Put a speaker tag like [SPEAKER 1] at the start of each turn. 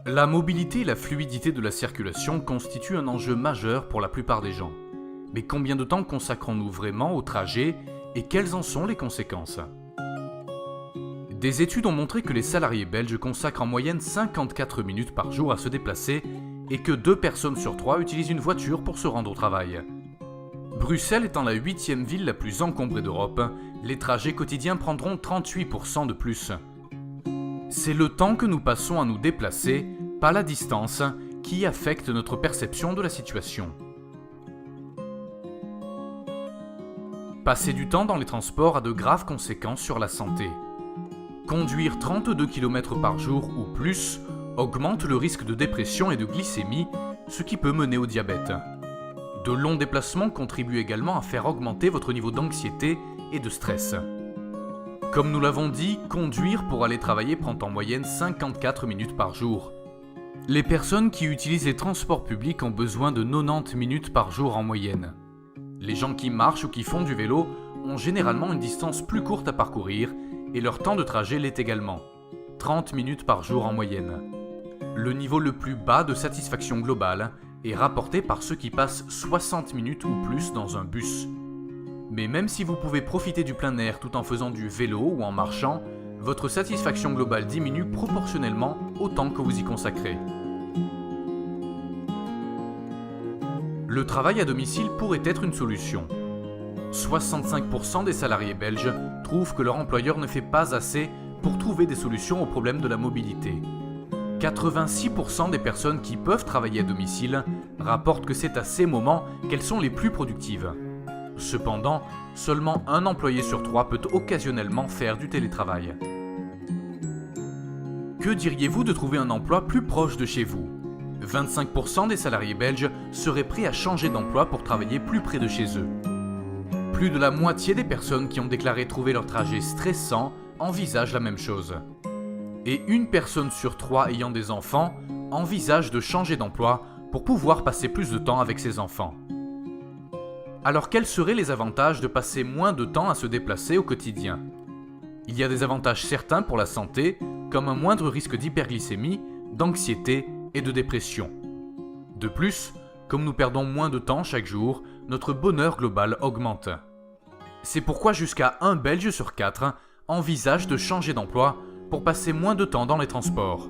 [SPEAKER 1] La mobilité et la fluidité de la circulation constituent un enjeu majeur pour la plupart des gens. Mais combien de temps consacrons-nous vraiment au trajet et quelles en sont les conséquences ? Des études ont montré que les salariés belges consacrent en moyenne 54 minutes par jour à se déplacer et que 2 personnes sur 3 utilisent une voiture pour se rendre au travail. Bruxelles étant la 8e ville la plus encombrée d'Europe, les trajets quotidiens prendront 38% de plus. C'est le temps que nous passons à nous déplacer, pas la distance, qui affecte notre perception de la situation. Passer du temps dans les transports a de graves conséquences sur la santé. Conduire 32 km par jour ou plus augmente le risque de dépression et de glycémie, ce qui peut mener au diabète. De longs déplacements contribuent également à faire augmenter votre niveau d'anxiété et de stress. Comme nous l'avons dit, conduire pour aller travailler prend en moyenne 54 minutes par jour. Les personnes qui utilisent les transports publics ont besoin de 90 minutes par jour en moyenne. Les gens qui marchent ou qui font du vélo ont généralement une distance plus courte à parcourir et leur temps de trajet l'est également, 30 minutes par jour en moyenne. Le niveau le plus bas de satisfaction globale est rapporté par ceux qui passent 60 minutes ou plus dans un bus. Mais même si vous pouvez profiter du plein air tout en faisant du vélo ou en marchant, votre satisfaction globale diminue proportionnellement au temps que vous y consacrez. Le travail à domicile pourrait être une solution. 65% des salariés belges trouvent que leur employeur ne fait pas assez pour trouver des solutions au problème de la mobilité. 86% des personnes qui peuvent travailler à domicile rapportent que c'est à ces moments qu'elles sont les plus productives. Cependant, seulement un employé sur 3 peut occasionnellement faire du télétravail. Que diriez-vous de trouver un emploi plus proche de chez vous ? 25% des salariés belges seraient prêts à changer d'emploi pour travailler plus près de chez eux. Plus de la moitié des personnes qui ont déclaré trouver leur trajet stressant envisagent la même chose. Et 1 personne sur 3 ayant des enfants envisage de changer d'emploi pour pouvoir passer plus de temps avec ses enfants. Alors quels seraient les avantages de passer moins de temps à se déplacer au quotidien ? Il y a des avantages certains pour la santé, comme un moindre risque d'hyperglycémie, d'anxiété et de dépression. De plus, comme nous perdons moins de temps chaque jour, notre bonheur global augmente. C'est pourquoi jusqu'à 1 Belge sur 4 envisage de changer d'emploi pour passer moins de temps dans les transports.